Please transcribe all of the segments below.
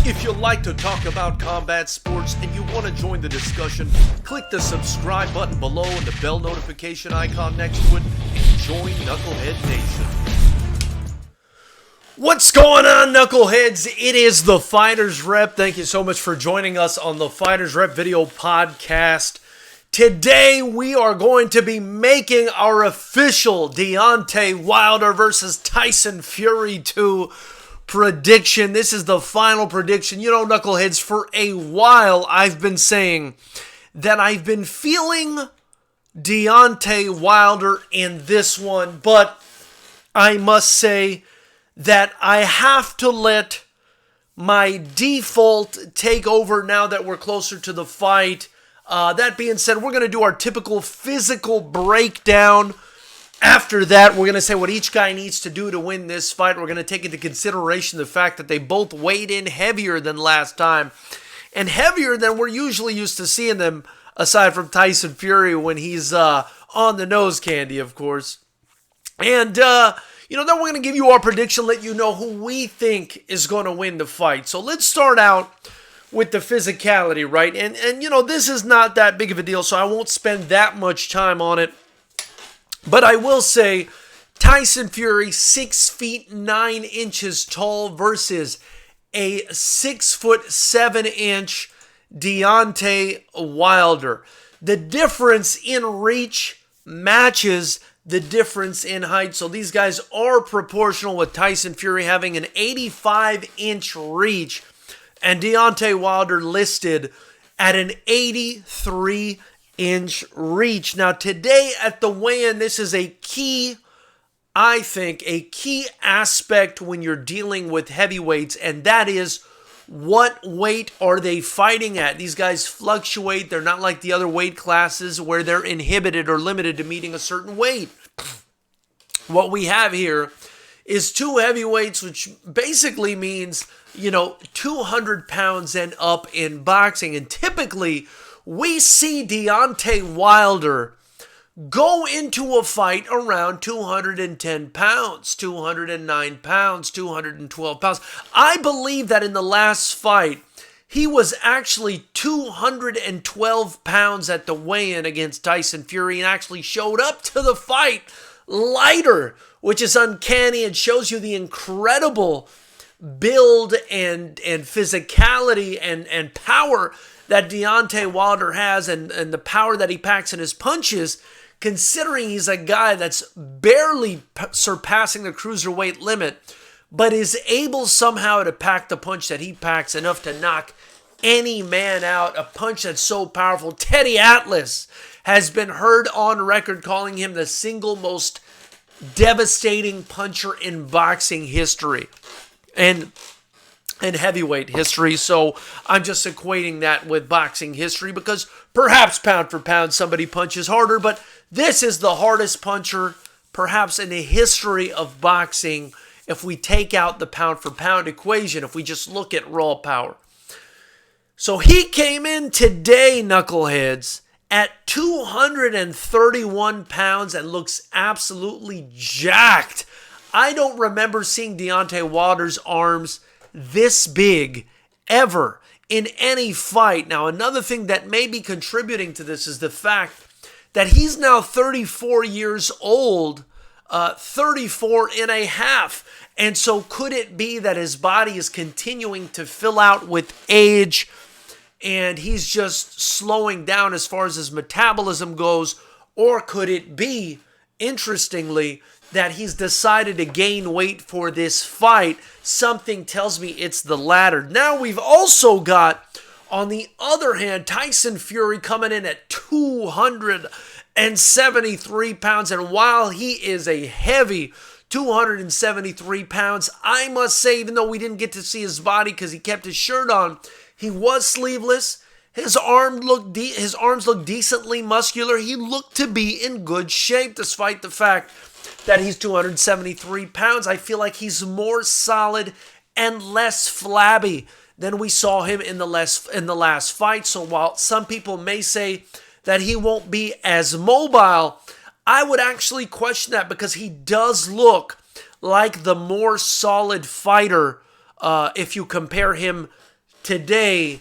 If you like to talk about combat sports and you want to join the discussion, click the subscribe button below and the bell notification icon next to it and join Knucklehead Nation. What's going on, Knuckleheads? It is the Fighters Rep. Thank you so much for joining us on the Fighters Rep video podcast. Today we are going to be making our official Deontay Wilder versus Tyson Fury 2 prediction. This is the final prediction. You know, Knuckleheads, for a while I've been saying that I've been feeling Deontay Wilder in this one, but I must say that I have to let my default take over now that we're closer to the fight. That being said, we're going to do our typical physical breakdown. After that, we're going to say what each guy needs to do to win this fight. We're going to take into consideration the fact that they both weighed in heavier than last time, and heavier than we're usually used to seeing them, aside from Tyson Fury when he's on the nose candy, of course. And, then we're going to give you our prediction, let you know who we think is going to win the fight. So let's start out with the physicality, right? And this is not that big of a deal, so I won't spend that much time on it. But I will say, Tyson Fury, 6 feet 9 inches tall versus a 6 foot 7 inch Deontay Wilder. The difference in reach matches the difference in height. So these guys are proportional, with Tyson Fury having an 85 inch reach and Deontay Wilder listed at an 83 inch reach. Now today at the weigh-in, this is a key, I think, a key aspect when you're dealing with heavyweights, and that is, what weight are they fighting at? These guys fluctuate. They're not like the other weight classes where they're inhibited or limited to meeting a certain weight. What we have here is two heavyweights, which basically means, 200 pounds and up in boxing. And typically, we see Deontay Wilder go into a fight around 210 pounds, 209 pounds, 212 pounds. I believe that in the last fight, he was actually 212 pounds at the weigh-in against Tyson Fury and actually showed up to the fight lighter, which is uncanny and shows you the incredible build and physicality and power that Deontay Wilder has, and the power that he packs in his punches, considering he's a guy that's barely surpassing the cruiserweight limit, but is able somehow to pack the punch that he packs enough to knock any man out. A punch that's so powerful. Teddy Atlas has been heard on record calling him the single most devastating puncher in boxing history and heavyweight history. So I'm just equating that with boxing history, because perhaps pound for pound somebody punches harder, but this is the hardest puncher perhaps in the history of boxing if we take out the pound for pound equation, if we just look at raw power. So he came in today, Knuckleheads, at 231 pounds and looks absolutely jacked. I don't remember seeing Deontay Wilder's arms this big ever in any fight. Now, another thing that may be contributing to this is the fact that he's now 34 years old, 34 and a half. And so could it be that his body is continuing to fill out with age and he's just slowing down as far as his metabolism goes? Or could it be, interestingly, that he's decided to gain weight for this fight? Something tells me it's the latter. Now we've also got, on the other hand, Tyson Fury coming in at 273 pounds. And while he is a heavy 273 pounds, I must say, even though we didn't get to see his body because he kept his shirt on, he was sleeveless. His arms looked decently muscular. He looked to be in good shape, despite the fact that he's 273 pounds. I feel like he's more solid and less flabby than we saw him in the last fight. So while some people may say that he won't be as mobile, I would actually question that, because he does look like the more solid fighter if you compare him today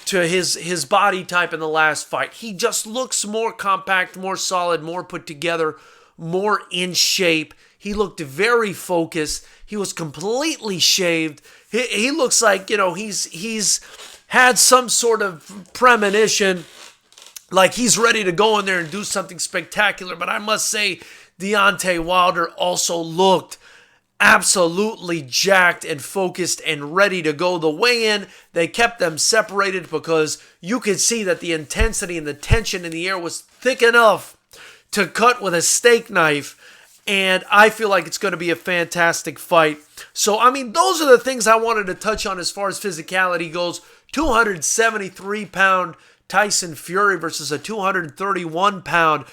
to his body type in the last fight. He just looks more compact, more solid, more put together, more in shape. He looked very focused. He was completely shaved. He looks like, he's had some sort of premonition, like he's ready to go in there and do something spectacular. But I must say, Deontay Wilder also looked absolutely jacked and focused and ready to go. The weigh-in, they kept them separated because you could see that the intensity and the tension in the air was thick enough to cut with a steak knife. And I feel like it's going to be a fantastic fight. So, those are the things I wanted to touch on as far as physicality goes. 273-pound Tyson Fury versus a 231-pound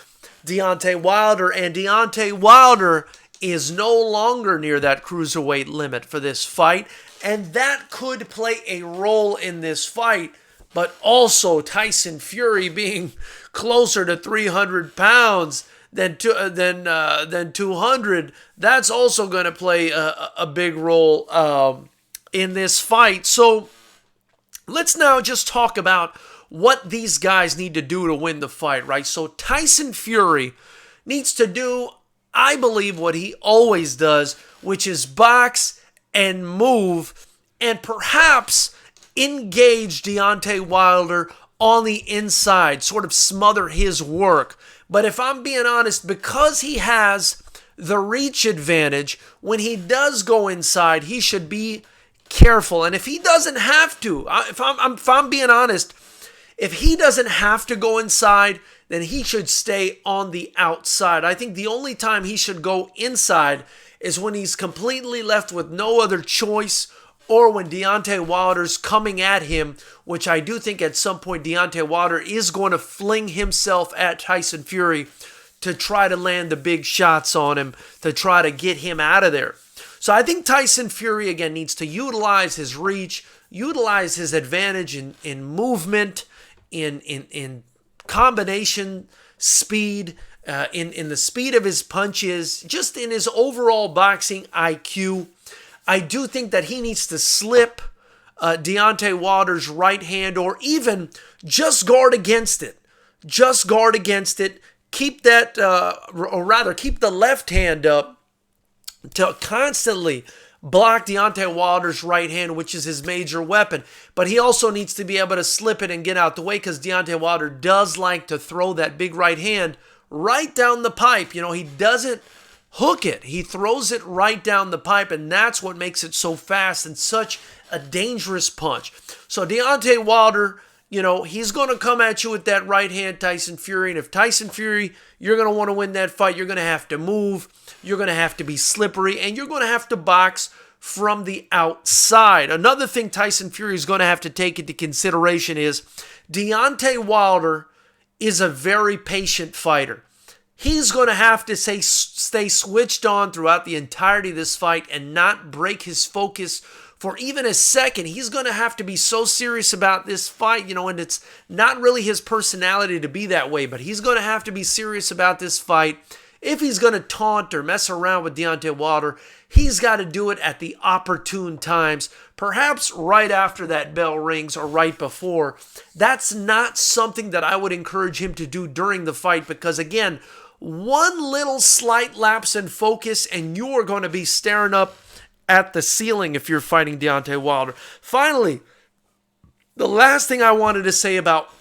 Deontay Wilder. And Deontay Wilder is no longer near that cruiserweight limit for this fight. And that could play a role in this fight. But also Tyson Fury being closer to 300 pounds than 200, that's also going to play a big role in this fight. So let's now just talk about what these guys need to do to win the fight, right? So Tyson Fury needs to do, I believe, what he always does, which is box and move and perhaps engage Deontay Wilder on the inside, sort of smother his work. But if I'm being honest, because he has the reach advantage, when he does go inside, he should be careful. And if he doesn't have to, if I'm being honest, if he doesn't have to go inside, then he should stay on the outside. I think the only time he should go inside is when he's completely left with no other choice, or when Deontay Wilder's coming at him, which I do think at some point Deontay Wilder is going to fling himself at Tyson Fury to try to land the big shots on him, to try to get him out of there. So I think Tyson Fury, again, needs to utilize his reach, utilize his advantage in movement, in combination speed, in the speed of his punches, just in his overall boxing IQ. I do think that he needs to slip Deontay Wilder's right hand, or even just guard against it. Just guard against it. Keep that, or rather, keep the left hand up to constantly block Deontay Wilder's right hand, which is his major weapon. But he also needs to be able to slip it and get out the way, because Deontay Wilder does like to throw that big right hand right down the pipe. He doesn't hook it. He throws it right down the pipe, and that's what makes it so fast and such a dangerous punch. So Deontay Wilder, he's going to come at you with that right hand, Tyson Fury. And if Tyson Fury, you're going to want to win that fight, you're going to have to move, you're going to have to be slippery, and you're going to have to box from the outside. Another thing Tyson Fury is going to have to take into consideration is Deontay Wilder is a very patient fighter. He's going to have to stay switched on throughout the entirety of this fight and not break his focus for even a second. He's going to have to be so serious about this fight, and it's not really his personality to be that way, but he's going to have to be serious about this fight. If he's going to taunt or mess around with Deontay Wilder, he's got to do it at the opportune times, perhaps right after that bell rings or right before. That's not something that I would encourage him to do during the fight, because again, one little slight lapse in focus and you are going to be staring up at the ceiling if you're fighting Deontay Wilder. Finally, the last thing I wanted to say about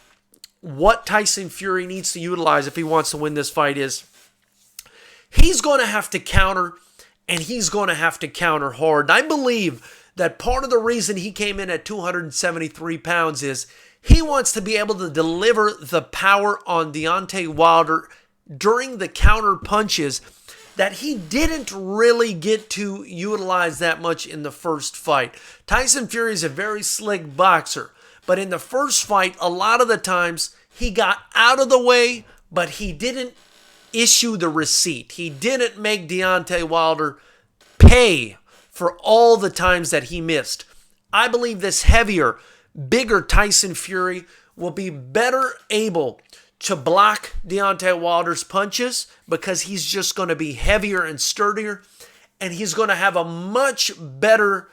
what Tyson Fury needs to utilize if he wants to win this fight is he's going to have to counter, and he's going to have to counter hard. And I believe that part of the reason he came in at 273 pounds is he wants to be able to deliver the power on Deontay Wilder during the counter punches that he didn't really get to utilize that much in the first fight. Tyson Fury is a very slick boxer, but in the first fight, a lot of the times he got out of the way, but he didn't issue the receipt. He didn't make Deontay Wilder pay for all the times that he missed. I believe this heavier, bigger Tyson Fury will be better able to block Deontay Wilder's punches, because he's just going to be heavier and sturdier, and he's going to have a much better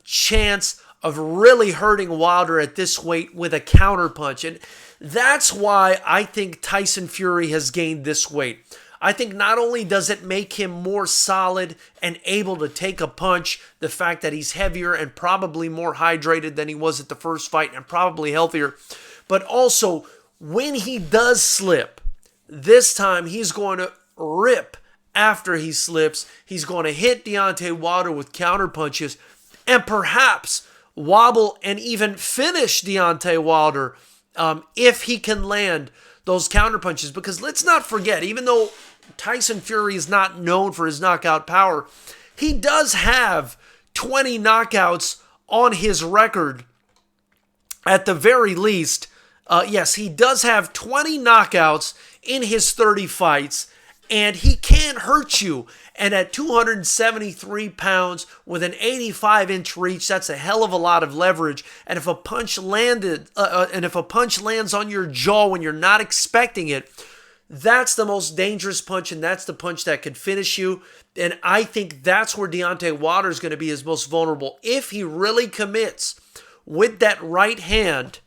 chance of really hurting Wilder at this weight with a counterpunch. And that's why I think Tyson Fury has gained this weight. I think not only does it make him more solid and able to take a punch, the fact that he's heavier and probably more hydrated than he was at the first fight and probably healthier, but also when he does slip, this time he's going to rip after he slips. He's going to hit Deontay Wilder with counter punches and perhaps wobble and even finish Deontay Wilder if he can land those counter punches. Because let's not forget, even though Tyson Fury is not known for his knockout power, he does have 20 knockouts on his record at the very least. Yes, he does have 20 knockouts in his 30 fights, and he can hurt you. And at 273 pounds with an 85-inch reach, that's a hell of a lot of leverage. And if a punch lands on your jaw when you're not expecting it, that's the most dangerous punch, and that's the punch that could finish you. And I think that's where Deontay Wilder is going to be his most vulnerable. If he really commits with that right hand,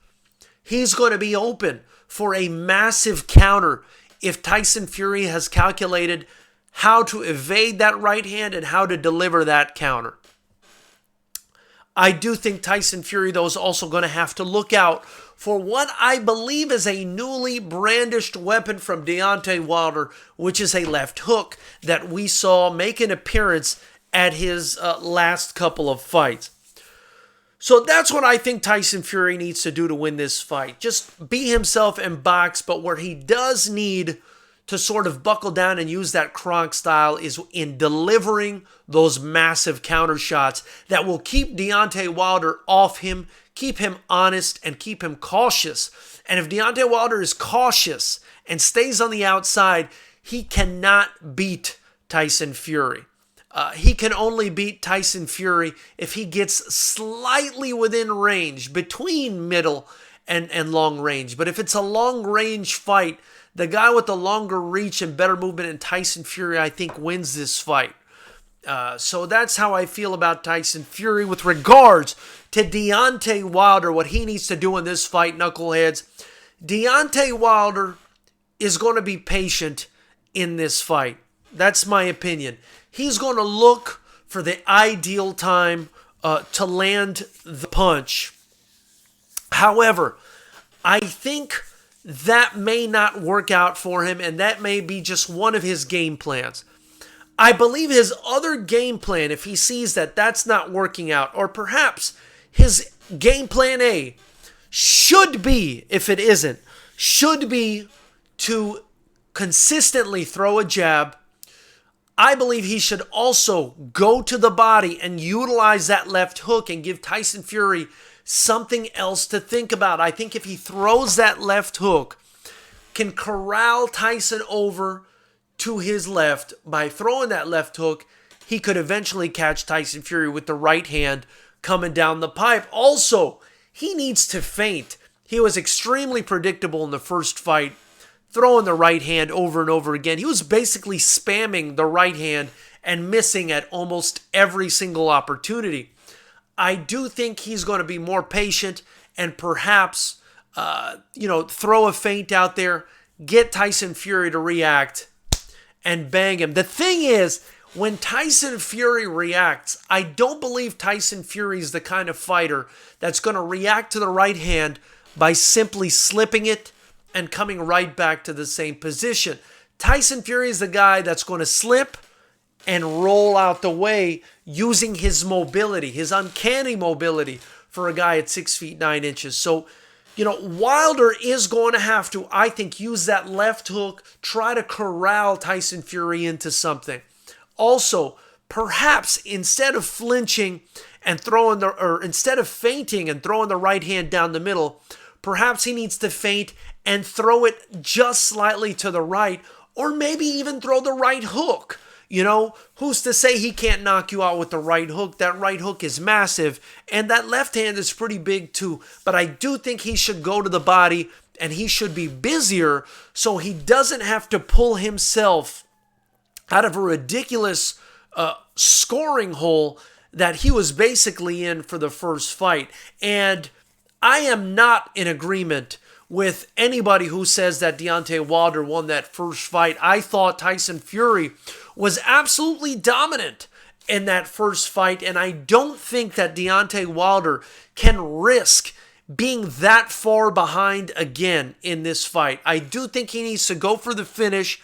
he's going to be open for a massive counter if Tyson Fury has calculated how to evade that right hand and how to deliver that counter. I do think Tyson Fury, though, is also going to have to look out for what I believe is a newly brandished weapon from Deontay Wilder, which is a left hook that we saw make an appearance at his last couple of fights. So that's what I think Tyson Fury needs to do to win this fight. Just be himself and box, but where he does need to sort of buckle down and use that Kronk style is in delivering those massive counter shots that will keep Deontay Wilder off him, keep him honest, and keep him cautious. And if Deontay Wilder is cautious and stays on the outside, he cannot beat Tyson Fury. He can only beat Tyson Fury if he gets slightly within range, between middle and long range. But if it's a long range fight, the guy with the longer reach and better movement in Tyson Fury, I think, wins this fight. So that's how I feel about Tyson Fury. With regards to Deontay Wilder, what he needs to do in this fight, knuckleheads, Deontay Wilder is going to be patient in this fight. That's my opinion. He's going to look for the ideal time to land the punch. However, I think that may not work out for him, and that may be just one of his game plans. I believe his other game plan, if he sees that that's not working out, or perhaps his game plan A should be, if it isn't, should be to consistently throw a jab. I believe he should also go to the body and utilize that left hook and give Tyson Fury something else to think about. I think if he throws that left hook, can corral Tyson over to his left by throwing that left hook, he could eventually catch Tyson Fury with the right hand coming down the pipe. Also, he needs to feint. He was extremely predictable in the first fight, throwing the right hand over and over again. He was basically spamming the right hand and missing at almost every single opportunity. I do think he's going to be more patient and perhaps, throw a feint out there, get Tyson Fury to react, and bang him. The thing is, when Tyson Fury reacts, I don't believe Tyson Fury is the kind of fighter that's going to react to the right hand by simply slipping it and coming right back to the same position. Tyson Fury is the guy that's going to slip and roll out the way using his mobility, his uncanny mobility for a guy at 6 feet 9 inches. So, Wilder is going to have to, I think, use that left hook, try to corral Tyson Fury into something. Also, perhaps instead of flinching and instead of feinting and throwing the right hand down the middle, perhaps he needs to feint and throw it just slightly to the right, or maybe even throw the right hook. Who's to say he can't knock you out with the right hook? That right hook is massive, and that left hand is pretty big too. But I do think he should go to the body, and he should be busier so he doesn't have to pull himself out of a ridiculous scoring hole that he was basically in for the first fight. And I am not in agreement with anybody who says that Deontay Wilder won that first fight. I thought Tyson Fury was absolutely dominant in that first fight, and I don't think that Deontay Wilder can risk being that far behind again in this fight. I do think he needs to go for the finish.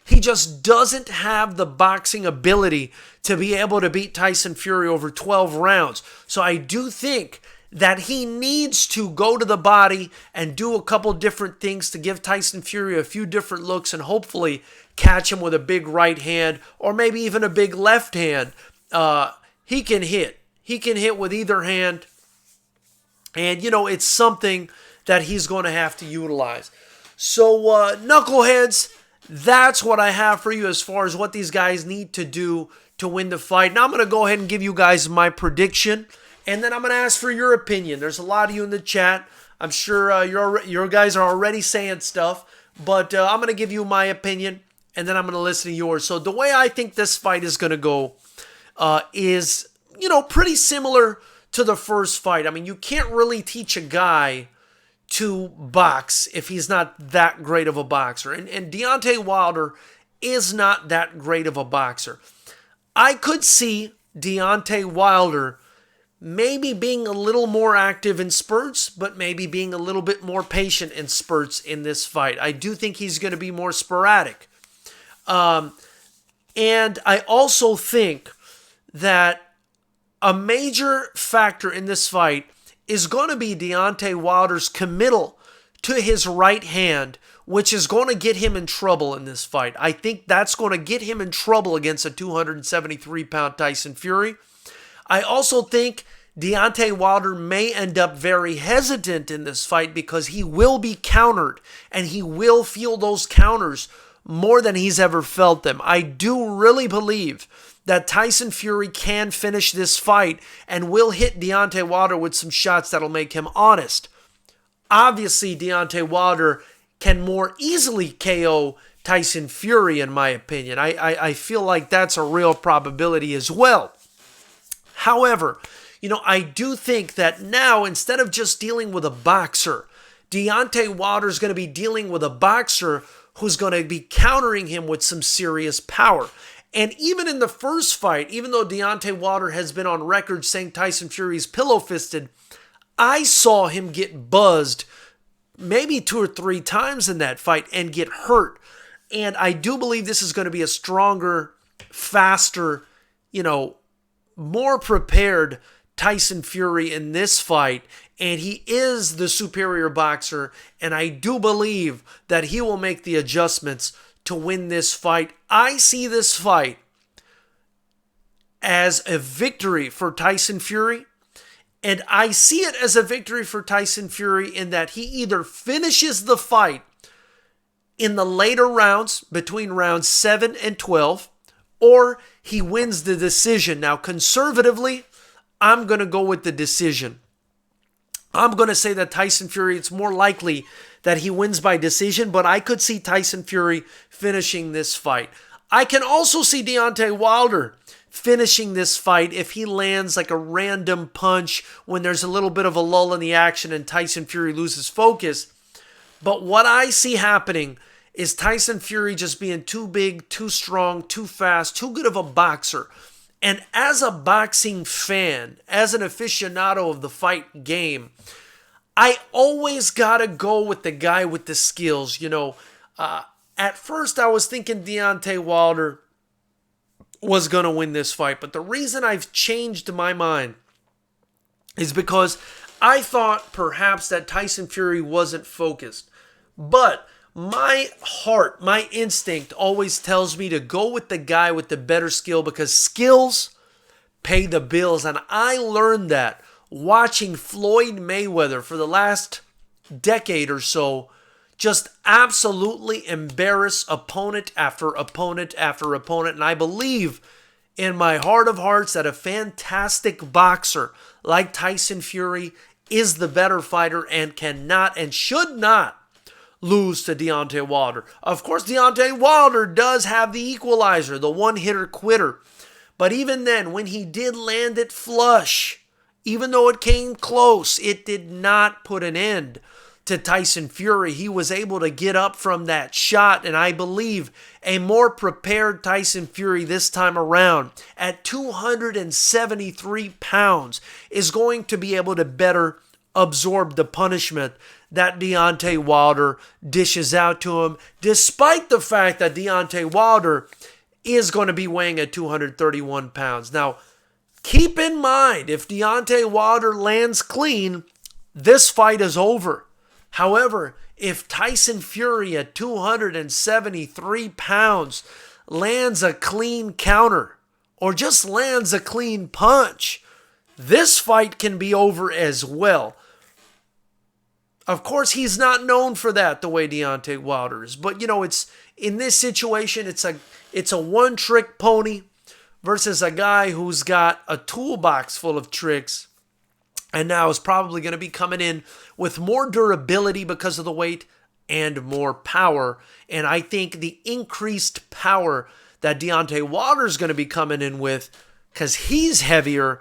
He just doesn't have the boxing ability to be able to beat Tyson Fury over 12 rounds. So I do think that he needs to go to the body and do a couple different things to give Tyson Fury a few different looks and hopefully catch him with a big right hand or maybe even a big left hand. He can hit. He can hit with either hand. And, it's something that he's going to have to utilize. So, knuckleheads, that's what I have for you as far as what these guys need to do to win the fight. Now I'm going to go ahead and give you guys my prediction. And then I'm going to ask for your opinion. There's a lot of you in the chat. I'm sure your guys are already saying stuff. But I'm going to give you my opinion. And then I'm going to listen to yours. So the way I think this fight is going to go is, pretty similar to the first fight. I mean, you can't really teach a guy to box if he's not that great of a boxer. And Deontay Wilder is not that great of a boxer. I could see Deontay Wilder maybe being a little more active in spurts, but maybe being a little bit more patient in spurts in this fight. I do think he's going to be more sporadic. And I also think that a major factor in this fight is going to be Deontay Wilder's committal to his right hand, which is going to get him in trouble in this fight. I think that's going to get him in trouble against a 273-pound Tyson Fury. I also think Deontay Wilder may end up very hesitant in this fight because he will be countered and he will feel those counters more than he's ever felt them. I do really believe that Tyson Fury can finish this fight and will hit Deontay Wilder with some shots that'll make him honest. Obviously, Deontay Wilder can more easily KO Tyson Fury, in my opinion. I feel like that's a real probability as well. However, I do think that now, instead of just dealing with a boxer, Deontay Wilder is going to be dealing with a boxer who's going to be countering him with some serious power. And even in the first fight, even though Deontay Wilder has been on record saying Tyson Fury is pillow-fisted, I saw him get buzzed maybe 2 or 3 times in that fight and get hurt. And I do believe this is going to be a stronger, faster, more prepared Tyson Fury in this fight. And he is the superior boxer. And I do believe that he will make the adjustments to win this fight. I see this fight as a victory for Tyson Fury. And I see it as a victory for Tyson Fury in that he either finishes the fight in the later rounds, between rounds 7 and 12, or he wins the decision. Now, conservatively, I'm going to go with the decision. I'm going to say that Tyson Fury, it's more likely that he wins by decision, but I could see Tyson Fury finishing this fight. I can also see Deontay Wilder finishing this fight if he lands like a random punch when there's a little bit of a lull in the action and Tyson Fury loses focus. But what I see happening is Tyson Fury just being too big, too strong, too fast, too good of a boxer. And as a boxing fan, as an aficionado of the fight game, I always gotta go with the guy with the skills. At first I was thinking Deontay Wilder was gonna win this fight, but the reason I've changed my mind is because I thought perhaps that Tyson Fury wasn't focused. But my heart, my instinct always tells me to go with the guy with the better skill because skills pay the bills. And I learned that watching Floyd Mayweather for the last decade or so just absolutely embarrass opponent after opponent after opponent. And I believe in my heart of hearts that a fantastic boxer like Tyson Fury is the better fighter and cannot and should not lose to Deontay Wilder. Of course, Deontay Wilder does have the equalizer, the one-hitter quitter. But even then, when he did land it flush, even though it came close, it did not put an end to Tyson Fury. He was able to get up from that shot, and I believe a more prepared Tyson Fury this time around at 273 pounds is going to be able to better absorb the punishment that Deontay Wilder dishes out to him, despite the fact that Deontay Wilder is going to be weighing at 231 pounds. Now, keep in mind, if Deontay Wilder lands clean, this fight is over. However, if Tyson Fury at 273 pounds lands a clean counter or just lands a clean punch, this fight can be over as well. Of course, he's not known for that the way Deontay Wilder is. But, it's in this situation, it's a one-trick pony versus a guy who's got a toolbox full of tricks and now is probably going to be coming in with more durability because of the weight and more power. And I think the increased power that Deontay Wilder is going to be coming in with, because he's heavier,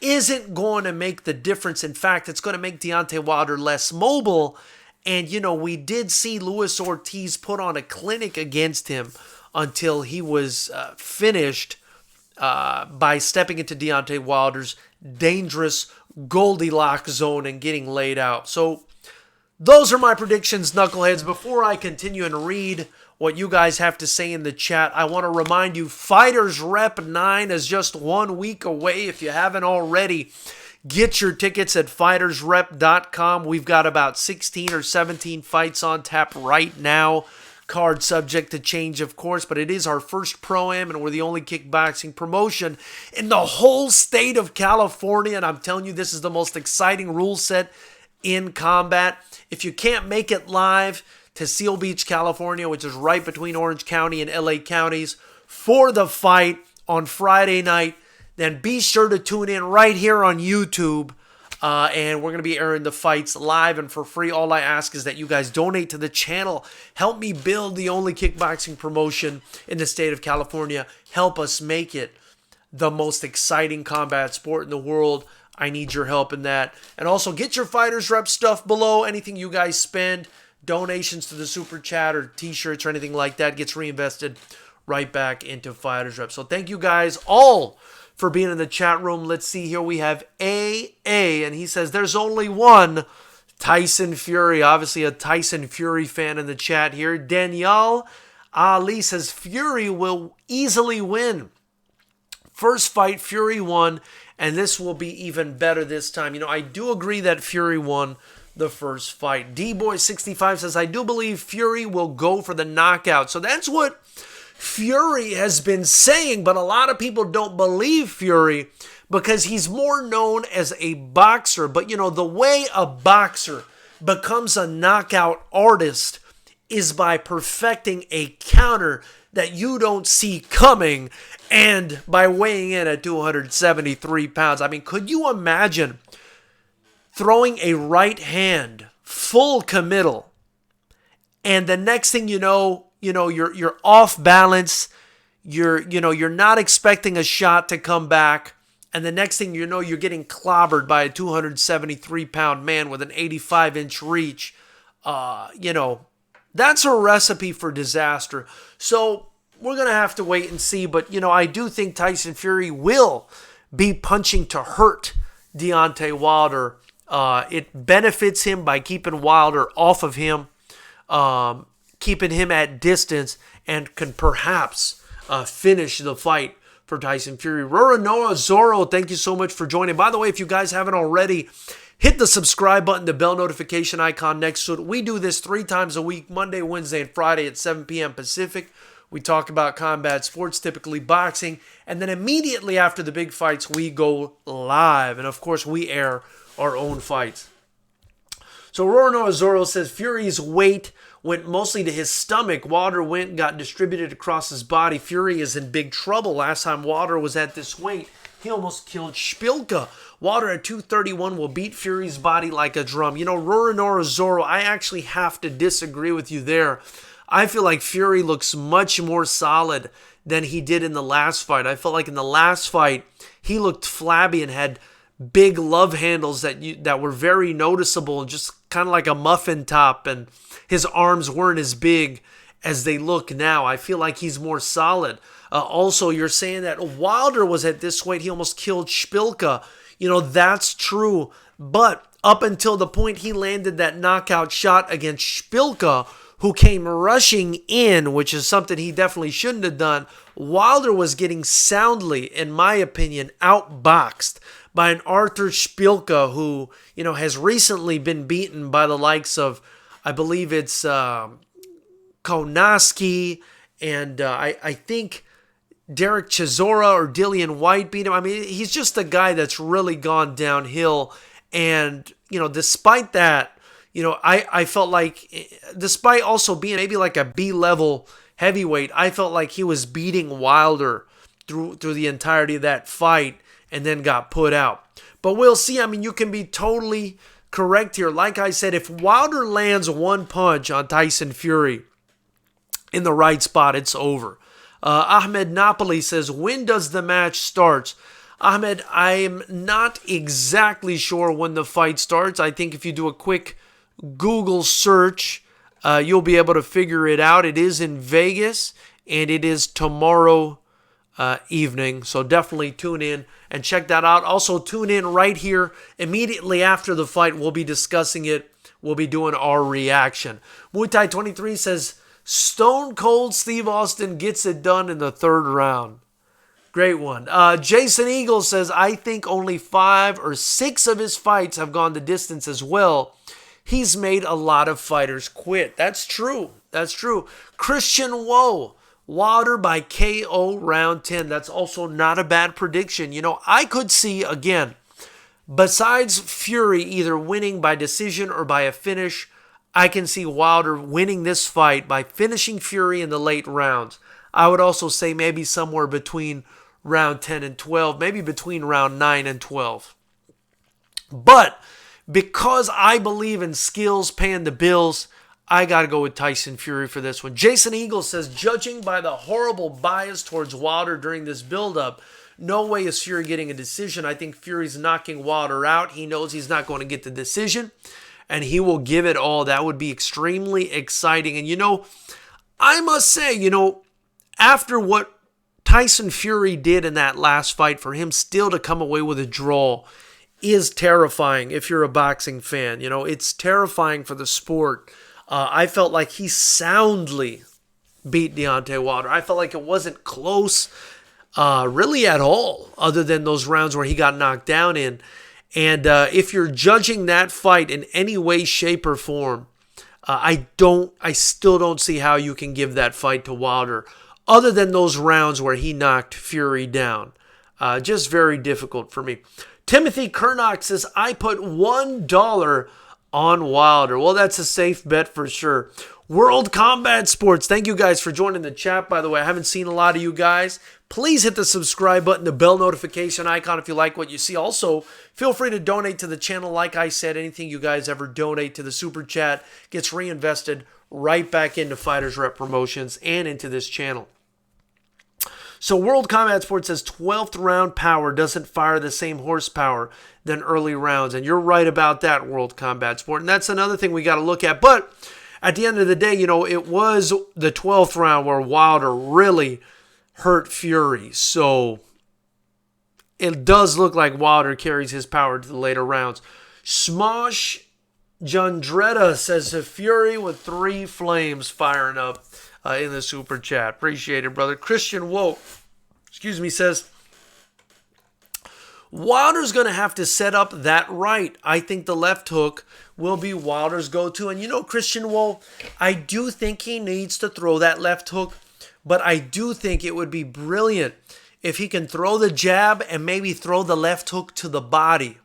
isn't going to make the difference. In fact, it's going to make Deontay Wilder less mobile. And, we did see Luis Ortiz put on a clinic against him until he was finished by stepping into Deontay Wilder's dangerous Goldilocks zone and getting laid out. So those are my predictions, knuckleheads. Before I continue and read what you guys have to say in the chat, I want to remind you, FightersRep 9 is just 1 week away. If you haven't already, get your tickets at FightersRep.com. We've got about 16 or 17 fights on tap right now. Card subject to change, of course, but it is our first Pro-Am, and we're the only kickboxing promotion in the whole state of California, and I'm telling you, this is the most exciting rule set in combat. If you can't make it live to Seal Beach, California, which is right between Orange County and LA counties, for the fight on Friday night, then be sure to tune in right here on YouTube. And we're going to be airing the fights live and for free. All I ask is that you guys donate to the channel. Help me build the only kickboxing promotion in the state of California. Help us make it the most exciting combat sport in the world. I need your help in that. And also get your Fighters Rep stuff below. Anything you guys spend, donations to the Super Chat or t-shirts or anything like that gets reinvested right back into Fighters Rep. So thank you guys all for being in the chat room. Let's see here. We have AA, and he says there's only one Tyson Fury. Obviously a Tyson Fury fan in the chat here. Danielle Ali says Fury will easily win. First fight, Fury won, and this will be even better this time. I do agree that Fury won the first fight. D-Boy65 says, I do believe Fury will go for the knockout. So that's what Fury has been saying, but a lot of people don't believe Fury because he's more known as a boxer. But the way a boxer becomes a knockout artist is by perfecting a counter that you don't see coming and by weighing in at 273 pounds. I mean, could you imagine throwing a right hand full committal and the next thing you know, you're off balance, you're not expecting a shot to come back, and the next thing you know, you're getting clobbered by a 273-pound man with an 85-inch reach. That's a recipe for disaster. So we're going to have to wait and see, but, I do think Tyson Fury will be punching to hurt Deontay Wilder. It benefits him by keeping Wilder off of him, keeping him at distance, and can perhaps finish the fight for Tyson Fury. Roranoa Zorro, thank you so much for joining. By the way, if you guys haven't already, hit the subscribe button, the bell notification icon next to it. We do this 3 times a week, Monday, Wednesday, and Friday at 7 p.m. Pacific. We talk about combat sports, typically boxing, and then immediately after the big fights, we go live. And of course, we air our own fights. So Roranoa Zorro says Fury's weight went mostly to his stomach. Wilder got distributed across his body. Fury is in big trouble. Last time Wilder was at this weight, he almost killed Szpilka. Wilder at 231 will beat Fury's body like a drum. Roranoa Zorro, I actually have to disagree with you there. I feel like Fury looks much more solid than he did in the last fight. I felt like in the last fight, he looked flabby and had big love handles that were very noticeable, just kind of like a muffin top, and his arms weren't as big as they look now. I feel like he's more solid. Also, you're saying that Wilder was at this weight, he almost killed Szpilka. That's true. But up until the point he landed that knockout shot against Szpilka, who came rushing in, which is something he definitely shouldn't have done, Wilder was getting soundly, in my opinion, outboxed by an Arthur Szpilka who, has recently been beaten by the likes of, I believe it's Kownacki, and I think Derek Chisora or Dillian White beat him. I mean, he's just a guy that's really gone downhill. And, despite that, I felt like, despite also being maybe like a B-level heavyweight, I felt like he was beating Wilder through the entirety of that fight and then got put out. But we'll see. I mean, you can be totally correct here. Like I said, if Wilder lands one punch on Tyson Fury in the right spot, it's over. Ahmed Napoli says, when does the match start? Ahmed, I'm not exactly sure when the fight starts. I think if you do a quick Google search, you'll be able to figure it out. It is in Vegas, and it is tomorrow evening. So definitely tune in and check that out. Also, tune in right here immediately after the fight. We'll be discussing it. We'll be doing our reaction. Muay Thai 23 says, Stone Cold Steve Austin gets it done in the third round. Great one. Jason Eagle says, I think only 5 or 6 of his fights have gone the distance as well. He's made a lot of fighters quit. That's true. That's true. Christian Woe, Wilder by KO round 10. That's also not a bad prediction. I could see, again, besides Fury either winning by decision or by a finish, I can see Wilder winning this fight by finishing Fury in the late rounds. I would also say maybe somewhere between round 10 and 12, maybe between round 9 and 12. But because I believe in skills paying the bills, I got to go with Tyson Fury for this one. Jason Eagle says, judging by the horrible bias towards Wilder during this buildup, no way is Fury getting a decision. I think Fury's knocking Wilder out. He knows he's not going to get the decision, and he will give it all. That would be extremely exciting. And, I must say, after what Tyson Fury did in that last fight, for him still to come away with a draw is terrifying if you're a boxing fan. It's terrifying for the sport. I felt like he soundly beat Deontay Wilder. I felt like it wasn't close really at all, other than those rounds where he got knocked down in. And if you're judging that fight in any way, shape, or form, I still don't see how you can give that fight to Wilder, other than those rounds where he knocked Fury down. Just very difficult for me. Timothy Kernock says, I put $1 on Wilder. Well, that's a safe bet for sure. World Combat Sports, thank you guys for joining the chat, by the way. I haven't seen a lot of you guys. Please hit the subscribe button, the bell notification icon if you like what you see. Also, feel free to donate to the channel. Like I said, anything you guys ever donate to the Super Chat gets reinvested right back into FightersRep Promotions and into this channel. So World Combat Sports says 12th round power doesn't fire the same horsepower than early rounds. And you're right about that, World Combat Sport. And that's another thing we got to look at. But at the end of the day, it was the 12th round where Wilder really hurt Fury. So it does look like Wilder carries his power to the later rounds. Smosh Jandretta says Fury with 3 flames firing up in the Super Chat. Appreciate it, brother. Christian Woke, says, Wilder's going to have to set up that right. I think the left hook will be Wilder's go-to. And Christian Woke, I do think he needs to throw that left hook, but I do think it would be brilliant if he can throw the jab and maybe throw the left hook to the body.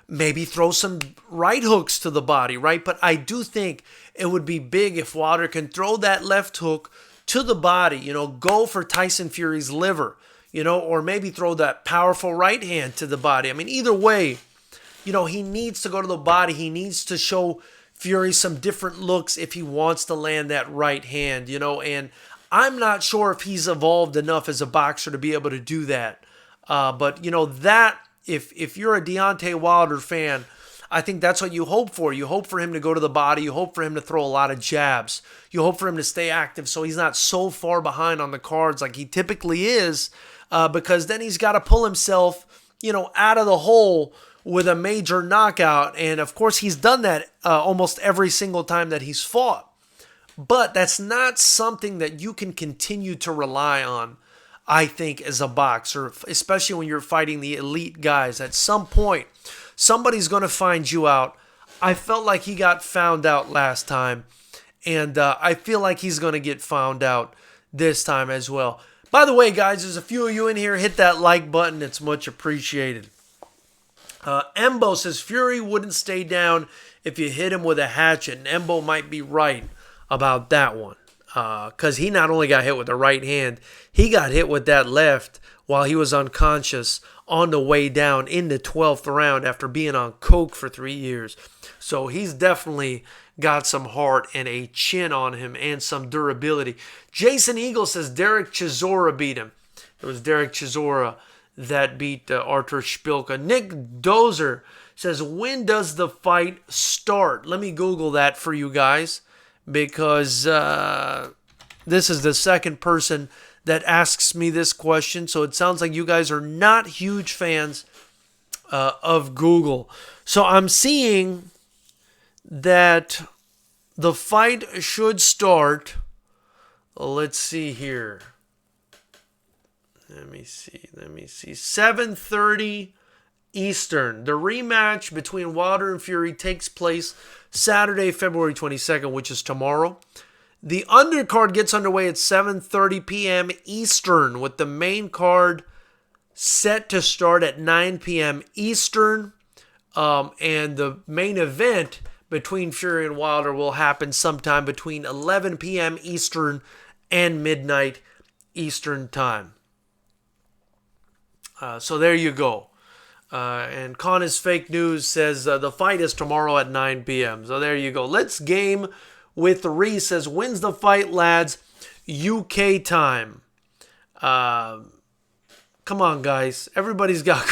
Maybe throw some right hooks to the body, right? But I do think it would be big if Wilder can throw that left hook to the body, go for Tyson Fury's liver, or maybe throw that powerful right hand to the body. I mean, either way, he needs to go to the body. He needs to show Fury some different looks if he wants to land that right hand, and I'm not sure if he's evolved enough as a boxer to be able to do that. But, you know, that, if you're a Deontay Wilder fan, I think that's what you hope for. You hope for him to go to the body. You hope for him to throw a lot of jabs. You hope for him to stay active so he's not so far behind on the cards like he typically is, because then he's got to pull himself, you know, out of the hole with a major knockout. And, of course, he's done that almost every single time that he's fought. But that's not something that you can continue to rely on, I think, as a boxer, especially when you're fighting the elite guys. At some point, somebody's going to find you out. I felt like he got found out last time, and I feel like he's going to get found out this time as well. By the way, guys, there's a few of you in here. Hit that like button. It's much appreciated. Embo says, Fury wouldn't stay down if you hit him with a hatchet, and Embo might be right about that one. Because he not only got hit with the right hand, he got hit with that left while he was unconscious on the way down in the 12th round after being on coke for 3 years. So he's definitely got some heart and a chin on him and some durability. Jason Eagle says Derek Chisora beat him. It was Derek Chisora that beat Artur Szpilka. Nick Dozer says, when does the fight start? Let me Google that for you guys, because this is the second person that asks me this question. So it sounds like you guys are not huge fans of Google. So I'm seeing that the fight should start. Let's see here. Let me see. 7:30 Eastern. The rematch between Wilder and Fury takes place Saturday, February 22nd, which is tomorrow. The undercard gets underway at 7:30 p.m. Eastern, with the main card set to start at 9 p.m. Eastern. And the main event between Fury and Wilder will happen sometime between 11 p.m. Eastern and midnight Eastern time. So there you go. And Con is Fake News says the fight is tomorrow at 9 p.m. So there you go. Let's game with Reese says, when's the fight, lads? UK time. Come on, guys. Everybody's got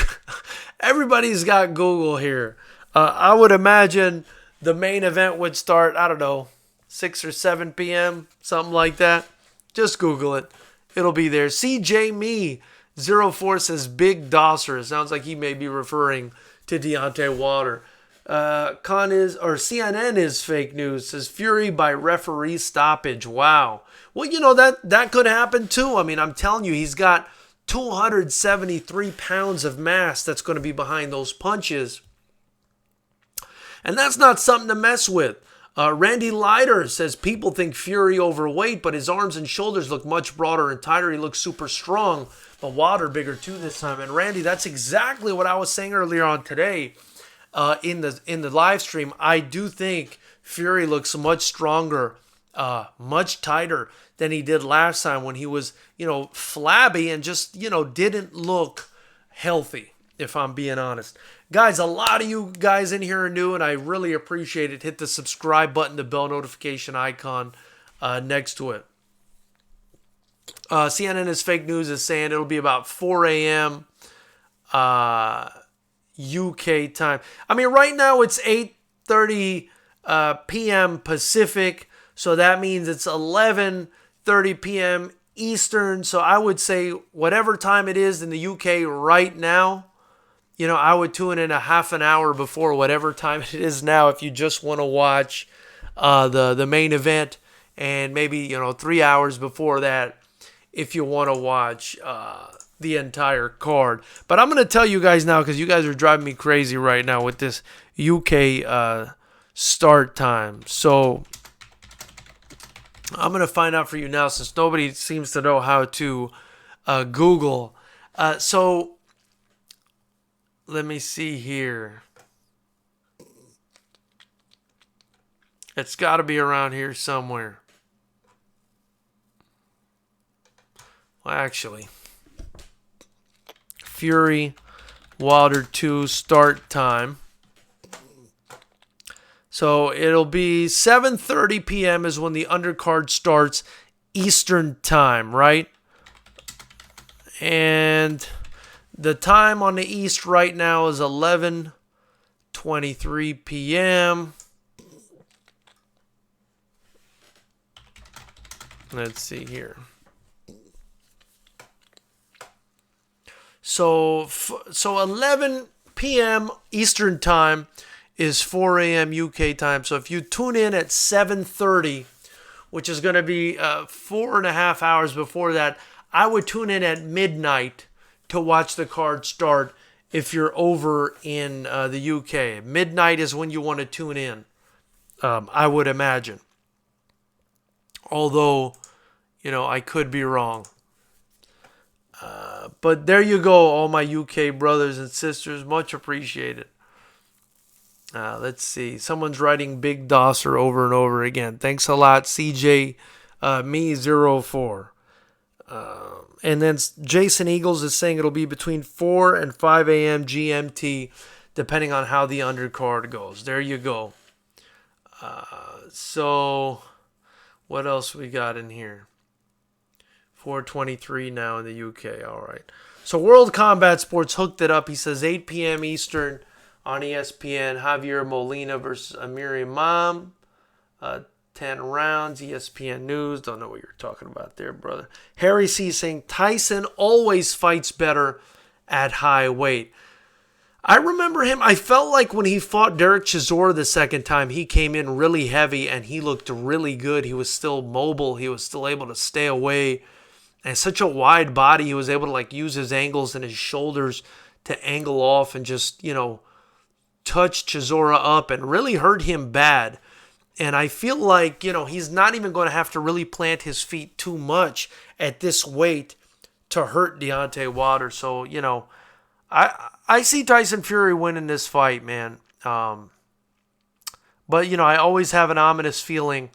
Google here. I would imagine the main event would start, I don't know, 6 or 7 p.m., something like that. Just Google it. It'll be there. CJ Me 04 says Big Dosser. It sounds like he may be referring to Deontay Wilder. CNN is Fake News. Says Fury by referee stoppage. Wow. Well, you know, that could happen too. I mean, I'm telling you, he's got 273 pounds of mass that's going to be behind those punches. And that's not something to mess with. Randy Leiter says people think Fury overweight, but his arms and shoulders look much broader and tighter. He looks super strong, but Wilder bigger too this time. And Randy, that's exactly what I was saying earlier on today in the live stream. I do think Fury looks much stronger, much tighter than he did last time when he was, flabby and just, didn't look healthy, if I'm being honest. Guys, a lot of you guys in here are new, and I really appreciate it. Hit the subscribe button, the bell notification icon next to it. CNN is Fake News is saying it'll be about 4 a.m. UK time. I mean, right now it's 8:30 p.m. Pacific, so that means it's 11:30 p.m. Eastern. So I would say whatever time it is in the UK right now, I would tune in a half an hour before whatever time it is now if you just want to watch the main event, and maybe 3 hours before that if you want to watch the entire card. But I'm going to tell you guys now, because you guys are driving me crazy right now with this UK start time. So I'm going to find out for you now, since nobody seems to know how to Google. So let me see here. It's got to be around here somewhere. Well, actually, Fury Wilder 2 start time. So it'll be 7:30 p.m. is when the undercard starts Eastern time, right? And the time on the East right now is 11:23 p.m. Let's see here. So 11 p.m. Eastern time is 4 a.m. UK time. So if you tune in at 7:30, which is going to be 4.5 hours before that, I would tune in at midnight to watch the card start if you're over in the UK. Midnight is when you want to tune in, I would imagine. Although, I could be wrong. But there you go, all my UK brothers and sisters. Much appreciated. Let's see. Someone's writing Big Dosser over and over again. Thanks a lot, CJ Me04. And then Jason Eagles is saying it'll be between 4 and 5 a.m. GMT, depending on how the undercard goes. There you go. So, what else we got in here? 4:23 now in the UK. All right. So World Combat Sports hooked it up. He says 8 p.m. Eastern on ESPN. Javier Molina versus Amir Imam. 10 rounds. ESPN News. Don't know what you're talking about there, brother. Harry C. saying Tyson always fights better at high weight. I remember him. I felt like when he fought Derek Chisora the second time, he came in really heavy and he looked really good. He was still mobile. He was still able to stay away. And such a wide body, he was able to use his angles and his shoulders to angle off and just, touch Chisora up and really hurt him bad. And I feel like, he's not even going to have to really plant his feet too much at this weight to hurt Deontay Wilder. So, I see Tyson Fury winning this fight, man. But, I always have an ominous feeling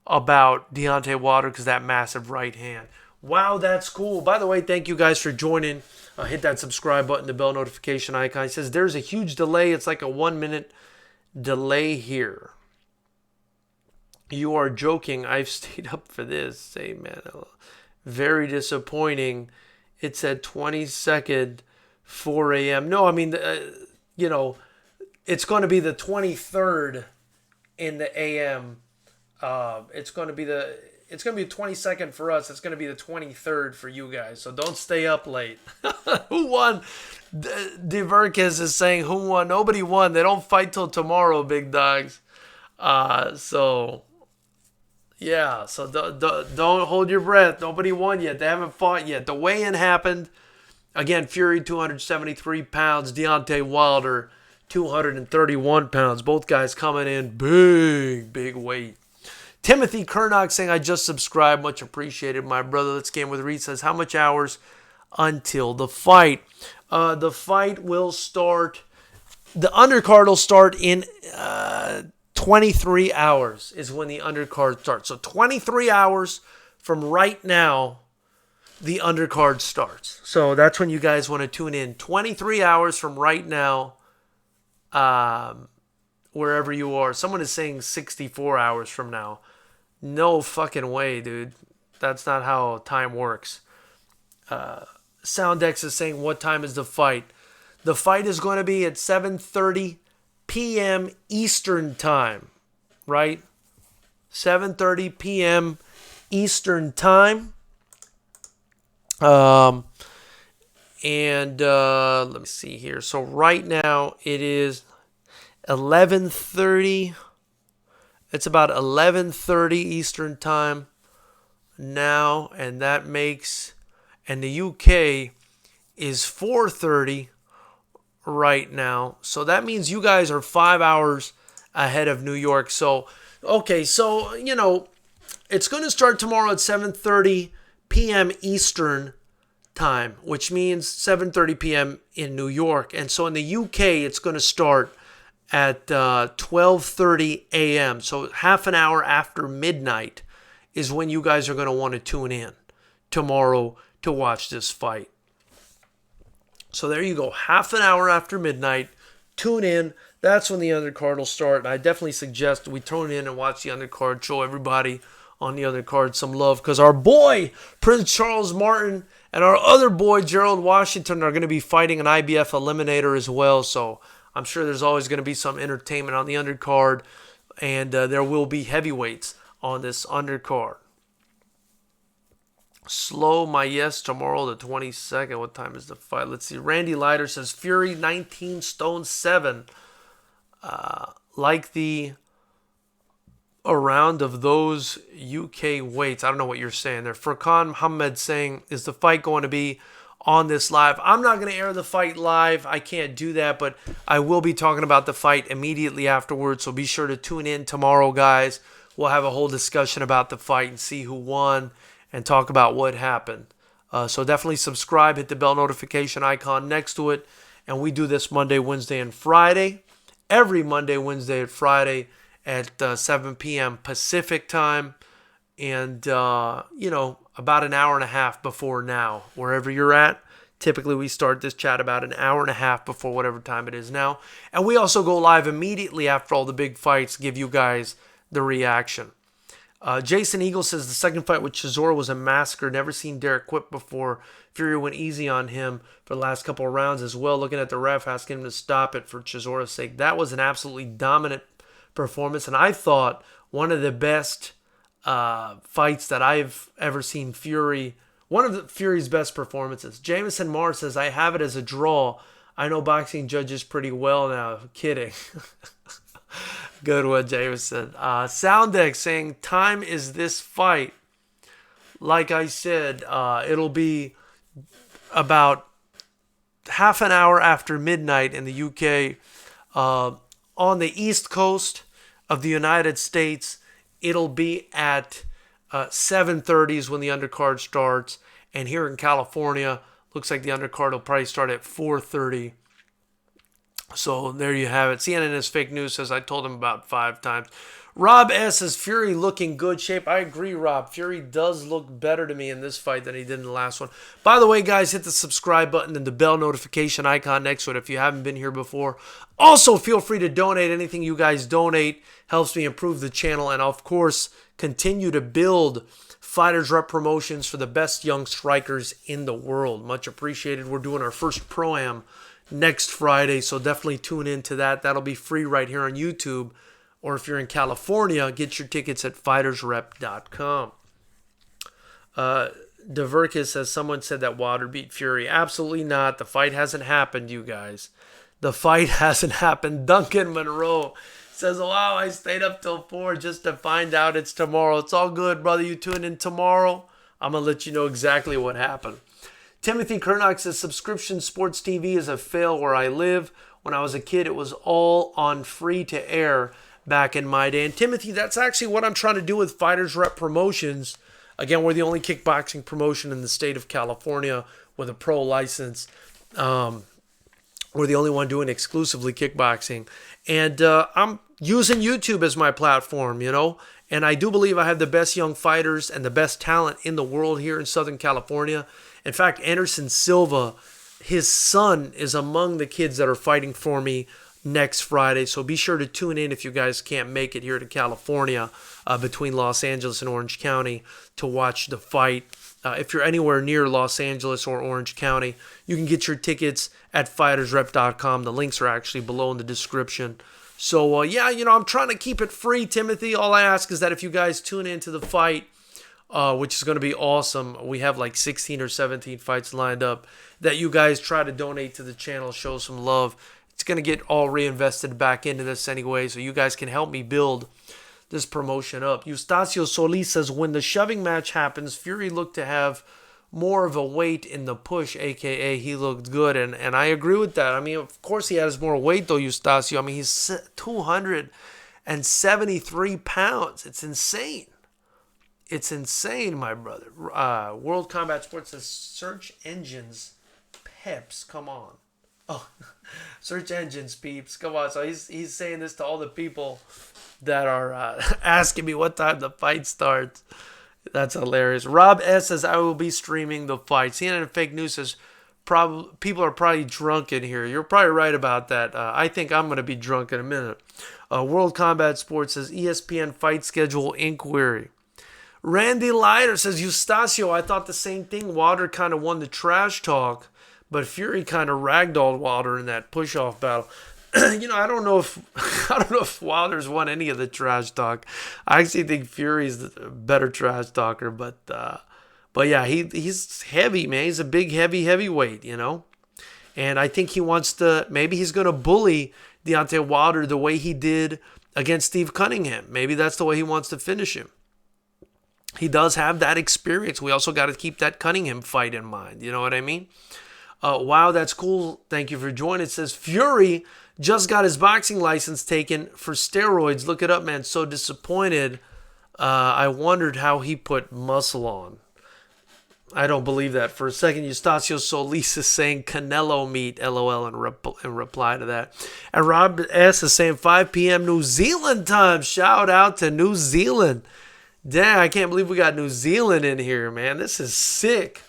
about Deontay Wilder because that massive right hand. Wow, that's cool. By the way, thank you guys for joining. Hit that subscribe button, the bell notification icon. It says there's a huge delay. It's like a 1-minute delay here. You are joking. I've stayed up for this. Say, man, very disappointing. It said 22nd, 4 a.m. No, I mean, it's going to be the 23rd in the a.m. It's going to be the 22nd for us. It's going to be the 23rd for you guys. So don't stay up late. Who won? Diverkes is saying, who won? Nobody won. They don't fight till tomorrow, big dogs. So don't hold your breath. Nobody won yet. They haven't fought yet. The weigh-in happened. Again, Fury 273 pounds. Deontay Wilder 231 pounds. Both guys coming in big weight. Timothy Kernock saying, I just subscribed. Much appreciated, my brother. Let's Game with Reed says, how much hours until the fight? The fight will start, the undercard will start in 23 hours is when the undercard starts. So 23 hours from right now, the undercard starts. So that's when you guys want to tune in. 23 hours from right now, wherever you are. Someone is saying 64 hours from now. No fucking way, dude. That's not how time works. Soundex is saying, what time is the fight? The fight is going to be at 7:30 p.m. Eastern time, right? 7:30 p.m. Eastern time. And let me see here. So right now it is 11:30. It's about 11:30 Eastern time now, and that makes, and the UK is 4:30 right now. So that means you guys are 5 hours ahead of New York. So, okay, so, it's going to start tomorrow at 7:30 p.m. Eastern time, which means 7:30 p.m. in New York. And so in the UK, it's going to start at 12:30 a.m. So half an hour after midnight is when you guys are going to want to tune in tomorrow to watch this fight. So there you go. Half an hour after midnight, tune in. That's when the undercard will start. And I definitely suggest we tune in and watch the undercard, show everybody on the undercard some love, because our boy Prince Charles Martin and our other boy Gerald Washington are going to be fighting an IBF eliminator as well. So I'm sure there's always going to be some entertainment on the undercard, and there will be heavyweights on this undercard. Slow my yes tomorrow, the 22nd. What time is the fight? Let's see. Randy Leiter says Fury 19 stone 7. Like the around of those UK weights. I don't know what you're saying there. Furqan Muhammad saying, is the fight going to be on this live? I'm not going to air the fight live. I can't do that, but I will be talking about the fight immediately afterwards. So be sure to tune in tomorrow, guys. We'll have a whole discussion about the fight and see who won and talk about what happened. So definitely subscribe, hit the bell notification icon next to it. And we do this Monday, Wednesday, and Friday. Every Monday, Wednesday, and Friday at 7 p.m. Pacific time. And, about an hour and a half before now, wherever you're at. Typically, we start this chat about an hour and a half before whatever time it is now. And we also go live immediately after all the big fights, give you guys the reaction. Jason Eagle says the second fight with Chisora was a massacre. Never seen Derek Quip before. Fury went easy on him for the last couple of rounds as well. Looking at the ref, asking him to stop it for Chisora's sake. That was an absolutely dominant performance. And I thought one of the best fights that I've ever seen Fury. One of Fury's best performances. Jameson Mars says, I have it as a draw. I know boxing judges pretty well now. Kidding. Good one, Jameson. Soundex saying, time is this fight. Like I said, it'll be about half an hour after midnight in the UK. On the East Coast of the United States, it'll be at 7:30 is when the undercard starts. And here in California, looks like the undercard will probably start at 4:30. So there you have it. CNN is fake news, says I told him about 5 times. Rob S. says Fury looking good shape. I agree, Rob. Fury does look better to me in this fight than he did in the last one. By the way, guys, hit the subscribe button and the bell notification icon next to it if you haven't been here before. Also, feel free to donate. Anything you guys donate helps me improve the channel. And, of course, continue to build FightersRep promotions for the best young strikers in the world. Much appreciated. We're doing our first Pro-Am next Friday, so definitely tune in to that. That'll be free right here on YouTube. Or if you're in California, get your tickets at FightersRep.com. Deverkis says, someone said that Wilder beat Fury. Absolutely not. The fight hasn't happened, you guys. The fight hasn't happened. Duncan Monroe says, wow, I stayed up till 4 just to find out it's tomorrow. It's all good, brother. You tune in tomorrow. I'm going to let you know exactly what happened. Timothy Kernock says, subscription sports TV is a fail where I live. When I was a kid, it was all on free to air back in my day. And Timothy, that's actually what I'm trying to do with Fighters Rep Promotions. Again, we're the only kickboxing promotion in the state of California with a pro license. We're the only one doing exclusively kickboxing. And I'm using YouTube as my platform, And I do believe I have the best young fighters and the best talent in the world here in Southern California. In fact, Anderson Silva, his son, is among the kids that are fighting for me next Friday. So be sure to tune in if you guys can't make it here to California between Los Angeles and Orange County to watch the fight. If you're anywhere near Los Angeles or Orange County, you can get your tickets at FightersRep.com. The links are actually below in the description. So, I'm trying to keep it free, Timothy. All I ask is that if you guys tune into the fight, which is going to be awesome. We have like 16 or 17 fights lined up, that you guys try to donate to the channel, show some love. It's going to get all reinvested back into this anyway, so you guys can help me build this promotion up. Eustacio Solis says, when the shoving match happens, Fury looked to have more of a weight in the push, a.k.a. he looked good, and I agree with that. I mean, of course he has more weight, though, Eustacio. I mean, he's 273 pounds. It's insane. It's insane, my brother. World Combat Sports says, search engines, peps, come on. Oh, search engines, peeps, come on. So he's saying this to all the people that are asking me what time the fight starts. That's hilarious. Rob S. says, I will be streaming the fight. CNN Fake News says, people are probably drunk in here. You're probably right about that. I think I'm going to be drunk in a minute. World Combat Sports says, ESPN fight schedule inquiry. Randy Leiter says, Eustacio, I thought the same thing. Wilder kind of won the trash talk, but Fury kind of ragdolled Wilder in that push-off battle. I don't know if Wilder's won any of the trash talk. I actually think Fury's the better trash talker, but yeah, he's heavy, man. He's a big, heavyweight, And I think he wants to. Maybe he's going to bully Deontay Wilder the way he did against Steve Cunningham. Maybe that's the way he wants to finish him. He does have that experience. We also got to keep that Cunningham fight in mind. You know what I mean? Wow, that's cool. Thank you for joining. It says Fury just got his boxing license taken for steroids. Look it up, man. So disappointed. I wondered how he put muscle on. I don't believe that for a second. Eustacio Solis is saying Canelo meat, LOL, in reply to that. And Rob S. is saying 5 p.m. New Zealand time. Shout out to New Zealand. Dang, I can't believe we got New Zealand in here, man. This is sick.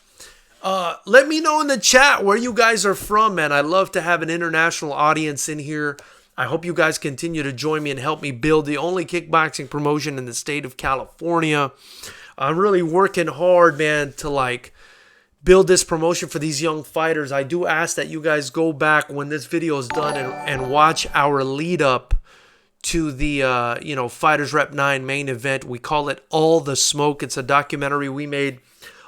Let me know in the chat where you guys are from, man. I love to have an international audience in here. I hope you guys continue to join me and help me build the only kickboxing promotion in the state of California. I'm really working hard, man, to build this promotion for these young fighters. I do ask that you guys go back when this video is done and watch our lead up to the FightersRep 9 main event. We call it All the Smoke. It's a documentary we made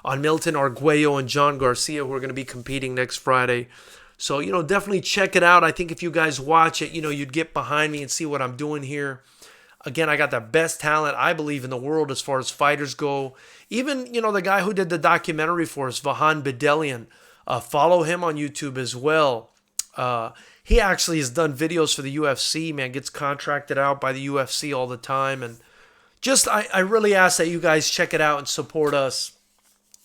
on Milton Arguello and John Garcia, who are going to be competing next Friday. So, definitely check it out. I think if you guys watch it, you'd get behind me and see what I'm doing here. Again, I got the best talent, I believe, in the world as far as fighters go. Even, the guy who did the documentary for us, Vahan Bedelian, follow him on YouTube as well. He actually has done videos for the UFC, man, gets contracted out by the UFC all the time. And just, I really ask that you guys check it out and support us.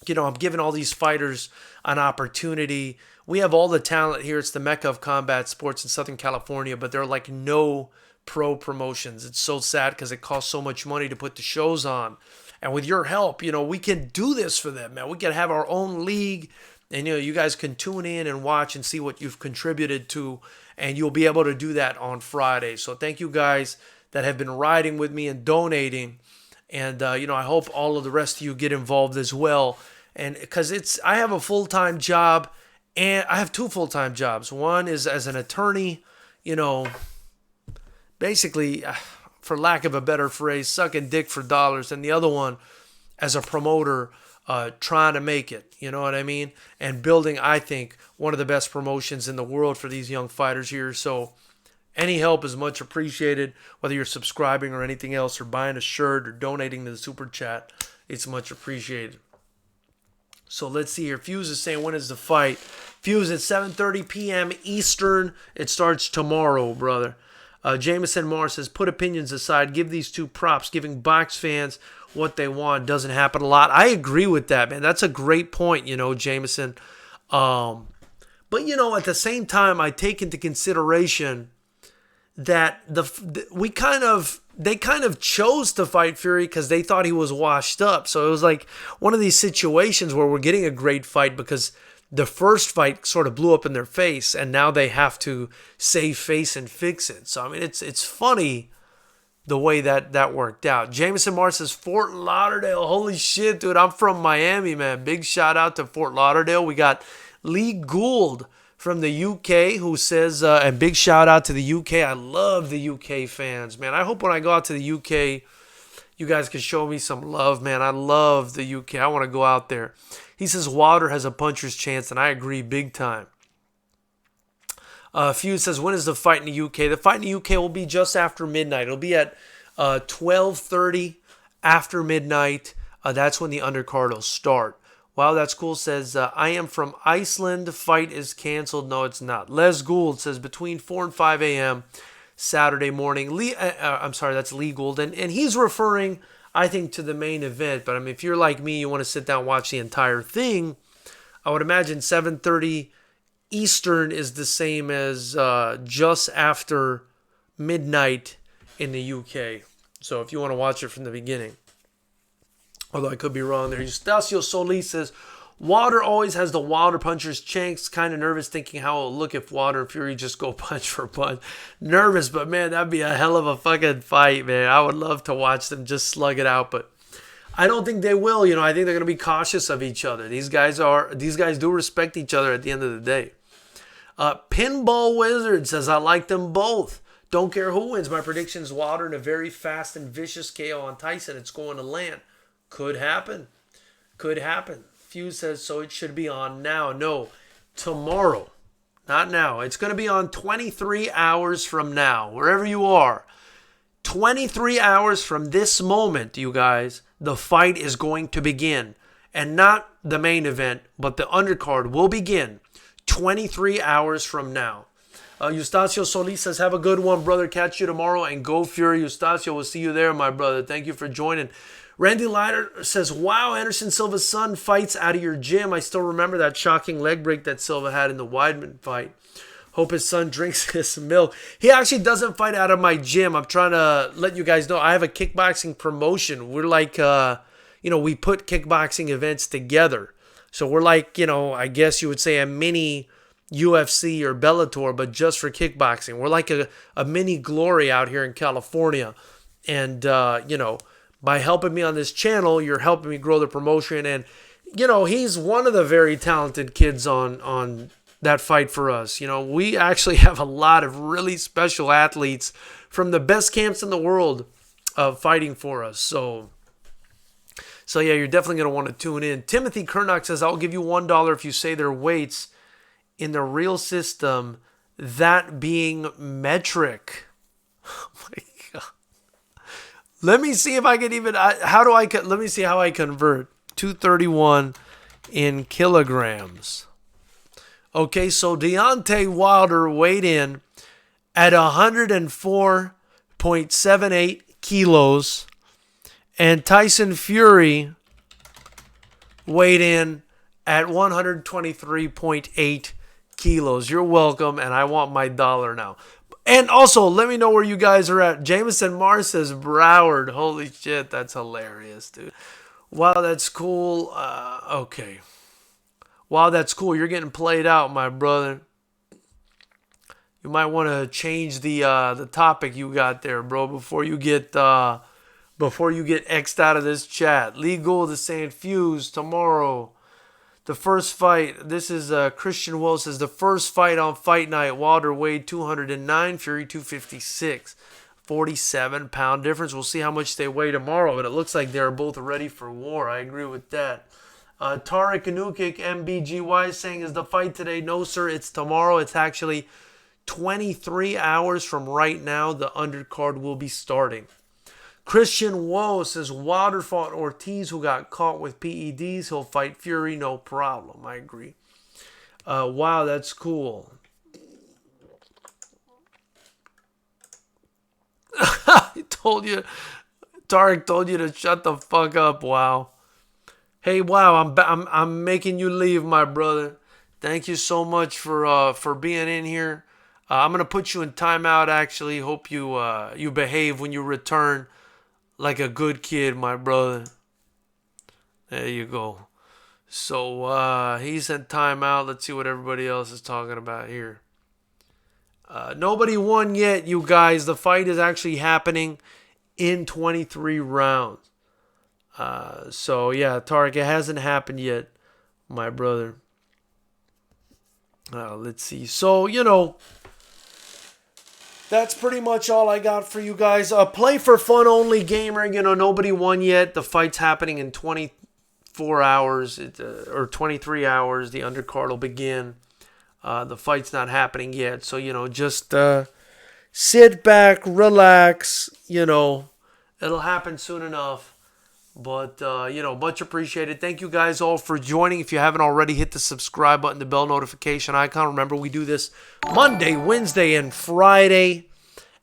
I'm giving all these fighters an opportunity. We have all the talent here. It's the mecca of combat sports in Southern California, but there are no pro promotions. It's so sad because it costs so much money to put the shows on. And with your help, we can do this for them, man. We can have our own league, and you guys can tune in and watch and see what you've contributed to, and you'll be able to do that on Friday. So thank you guys that have been riding with me and donating. And I hope all of the rest of you get involved as well. And because I have a full-time job, and I have 2 full-time jobs. One is as an attorney, basically, for lack of a better phrase, sucking dick for dollars. And the other one as a promoter, trying to make it, you know what I mean? And building, I think, one of the best promotions in the world for these young fighters here. So any help is much appreciated, whether you're subscribing or anything else, or buying a shirt or donating to the super chat. It's much appreciated. So let's see here. Fuse is saying, when is the fight? Fuse at 7:30 p.m. Eastern. It starts tomorrow, brother. Jameson Moore says, put opinions aside. Give these 2 props. Giving box fans what they want doesn't happen a lot. I agree with that, man. That's a great point, Jameson. But, at the same time, I take into consideration that they kind of chose to fight Fury because they thought he was washed up. So it was like one of these situations where we're getting a great fight because the first fight sort of blew up in their face, and now they have to save face and fix it. So, I mean, it's funny the way that worked out. Jameson Mars says, Fort Lauderdale. Holy shit, dude. I'm from Miami, man. Big shout out to Fort Lauderdale. We got Lee Gould from the UK who says, and big shout out to the UK. I love the UK fans, man. I hope when I go out to the UK, you guys can show me some love, man. I love the UK. I want to go out there. He says Wilder has a puncher's chance, and I agree big time. Fuse says, when is the fight in the UK? The fight in the UK will be just after midnight. It'll be at 12:30 after midnight. That's when the undercard will start. Wow, that's cool. Says, I am from Iceland. Fight is canceled. No, it's not. Les Gould says, between 4 and 5 a.m. Saturday morning. I'm sorry, that's Lee Gould. And he's referring, I think, to the main event. But I mean, if you're like me, you want to sit down and watch the entire thing, I would imagine 7:30 Eastern is the same as just after midnight in the UK. So if you want to watch it from the beginning. Although I could be wrong there. Eustacio Solis says, Wilder always has the Wilder puncher's chance. Kind of nervous thinking how it'll look if Wilder and Fury just go punch for punch. Nervous, but man, that'd be a hell of a fucking fight, man. I would love to watch them just slug it out. But I don't think they will. I think they're going to be cautious of each other. These guys do respect each other at the end of the day. Pinball Wizard says, I like them both. Don't care who wins. My prediction is Wilder in a very fast and vicious KO on Tyson. It's going to land. Could happen. Could happen. Fuse says, so it should be on now. No, tomorrow. Not now. It's going to be on 23 hours from now, wherever you are. 23 hours from this moment, you guys, the fight is going to begin. And not the main event, but the undercard will begin 23 hours from now. Eustacio Solis says, have a good one, brother. Catch you tomorrow. And go Fury. Eustacio, we'll see you there, my brother. Thank you for joining. Randy Leiter says, wow, Anderson Silva's son fights out of your gym. I still remember that shocking leg break that Silva had in the Weidman fight. Hope his son drinks his milk. He actually doesn't fight out of my gym. I'm trying to let you guys know I have a kickboxing promotion. We're like, we put kickboxing events together. So we're like, I guess you would say a mini UFC or Bellator, but just for kickboxing. We're like a mini Glory out here in California. And, by helping me on this channel, you're helping me grow the promotion. And, he's one of the very talented kids on that fight for us. We actually have a lot of really special athletes from the best camps in the world fighting for us. So yeah, you're definitely going to want to tune in. Timothy Kernock says, I'll give you $1 if you say their weights in the real system, that being metric. Oh my God. Let me see if I can even, let me see how I convert 231 in kilograms. Okay, so Deontay Wilder weighed in at 104.78 kilos, and Tyson Fury weighed in at 123.8 kilos. You're welcome, and I want my dollar now. And also, let me know where you guys are at. Jameson Mars says Broward. Holy shit, that's hilarious, dude. Wow, that's cool. Okay. Wow, that's cool. You're getting played out, my brother. You might want to change the topic you got there, bro, before you get X'd out of this chat. Lee Gould is saying Fuse tomorrow. The first fight. This is Christian Wells says the first fight on Fight Night. Wilder weighed 209, Fury 256. 47-pound difference. We'll see how much they weigh tomorrow, but it looks like they're both ready for war. I agree with that. Tarek Anukic, MBGY, saying, is the fight today? No, sir, it's tomorrow. It's actually 23 hours from right now. The undercard will be starting. Christian Woe says, Wilder fought Ortiz, who got caught with PEDs. He'll fight Fury, no problem. I agree. Wow, that's cool. Tarek told you to shut the fuck up. Wow. Hey, wow, I'm making you leave, my brother. Thank you so much for being in here. I'm gonna put you in timeout. Actually, hope you behave when you return like a good kid, my brother. There you go. So he's in timeout. Let's see what everybody else is talking about here. Nobody won yet, you guys. The fight is actually happening in 23 rounds. So yeah, Tarek, it hasn't happened yet, my brother. Let's see. So, that's pretty much all I got for you guys. Play for fun only gamer. Nobody won yet. The fight's happening in 24 hours or 23 hours. The undercard will begin. The fight's not happening yet. So, just sit back, relax. It'll happen soon enough. But, much appreciated. Thank you guys all for joining. If you haven't already, hit the subscribe button, the bell notification icon. Remember, we do this Monday, Wednesday, and Friday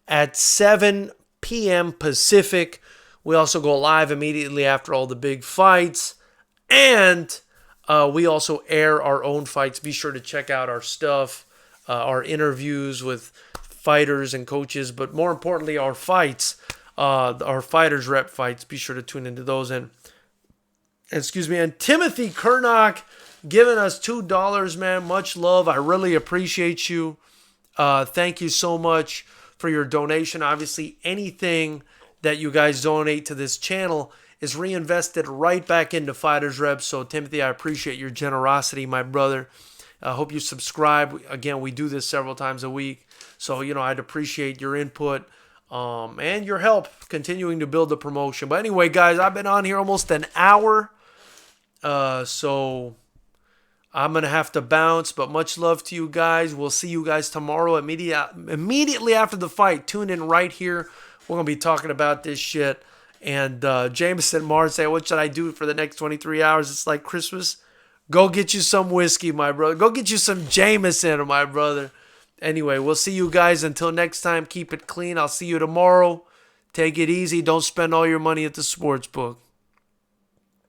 at 7 p.m. Pacific. We also go live immediately after all the big fights. And we also air our own fights. Be sure to check out our stuff, our interviews with fighters and coaches, but more importantly, our fights. Our FightersRep fights. Be sure to tune into those. And Timothy Kernock giving us $2, man. Much love. I really appreciate you. Thank you so much for your donation. Obviously, anything that you guys donate to this channel is reinvested right back into FightersRep. So, Timothy, I appreciate your generosity, my brother. I hope you subscribe. Again, we do this several times a week. So, I'd appreciate your input and your help continuing to build the promotion. But anyway, guys, I've been on here almost an hour. So I'm going to have to bounce. But much love to you guys. We'll see you guys tomorrow immediately after the fight. Tune in right here. We're going to be talking about this shit. And Jameson Mars say, what should I do for the next 23 hours? It's like Christmas. Go get you some whiskey, my brother. Go get you some Jameson, my brother. Anyway, we'll see you guys. Until next time, keep it clean. I'll see you tomorrow. Take it easy. Don't spend all your money at the sports book.